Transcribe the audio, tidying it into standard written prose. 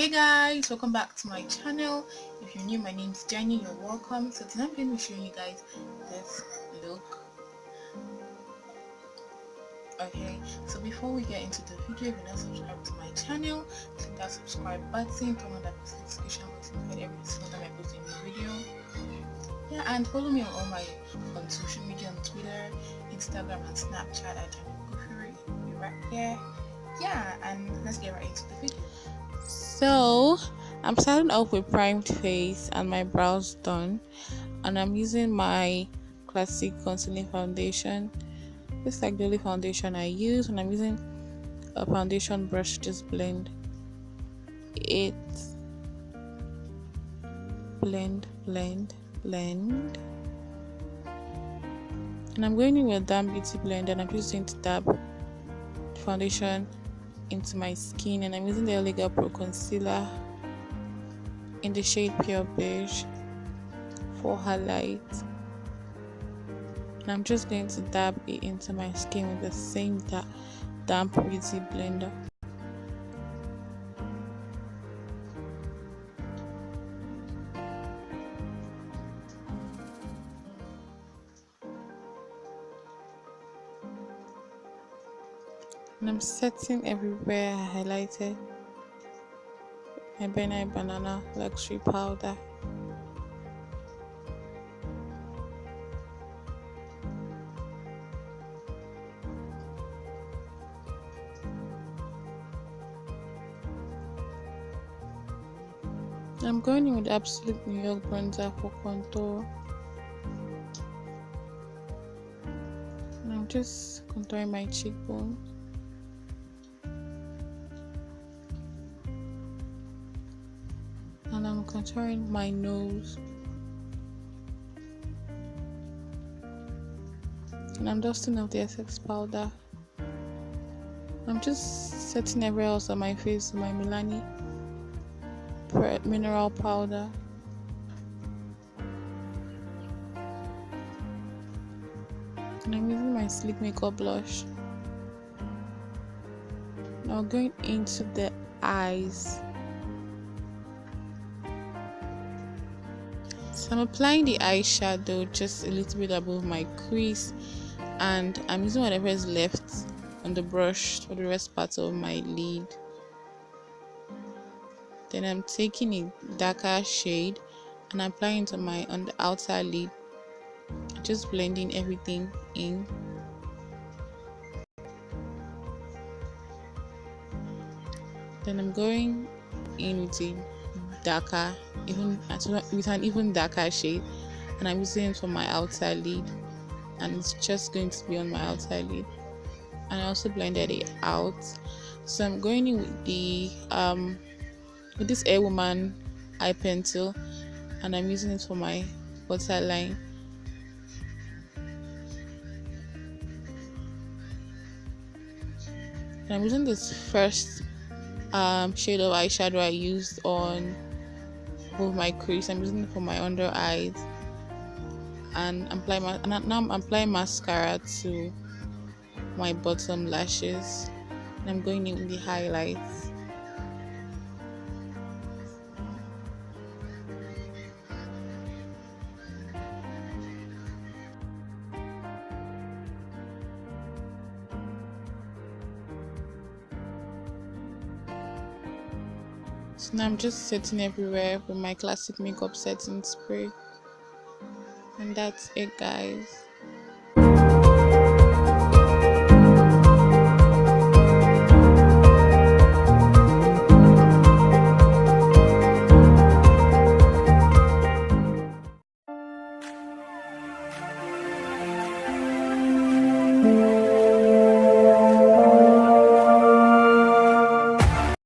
Hey guys, welcome back to my channel. If you're new, my name is Jenny. You're welcome. So today I'm going to be showing you guys this look. Okay, so before we get into the video, if you're not subscribed to my channel, click that subscribe button, turn on that notification button to get every single time I post a new video. Yeah, and follow me on all my social media, on Twitter, Instagram, and Snapchat at Hudabeauty. Be right there. Yeah, and let's get right into the video. So I'm starting off with primed face and my brows done, and I'm using my classic concealing foundation. This is like the only foundation I use, and I'm using a foundation brush to just blend it. Blend. And I'm going in with a damp beauty blender, and I'm just going to dab the foundation into my skin, and I'm using the Elegant Pro concealer in the shade Pure Beige for highlight, and I'm just going to dab it into my skin with the same damp beauty blender. And I'm setting everywhere I highlighted my banana luxury powder. I'm going in with Absolute New York bronzer for contour. And I'm just contouring my cheekbone. And I'm contouring my nose. And I'm dusting off the excess powder. I'm just setting everywhere else on my face with my Milani mineral powder. And I'm using my Sleek makeup blush. Now going into the eyes. So I'm applying the eyeshadow just a little bit above my crease, and I'm using whatever is left on the brush for the rest part of my lid. Then I'm taking a darker shade and applying it on the outer lid, just blending everything in. Then I'm going in with a darker, with an even darker shade, and I'm using it for my outer lid, and it's just going to be on my outer lid. And I also blended it out. So I'm going in with the with this Air Woman eye pencil, and I'm using it for my waterline. And I'm using this first shade of eyeshadow I used on both my crease. I'm using it for my under eyes, and now I'm applying mascara to my bottom lashes, and I'm going in with the highlights. So now I'm just setting everywhere with my classic makeup setting spray, and that's it, guys.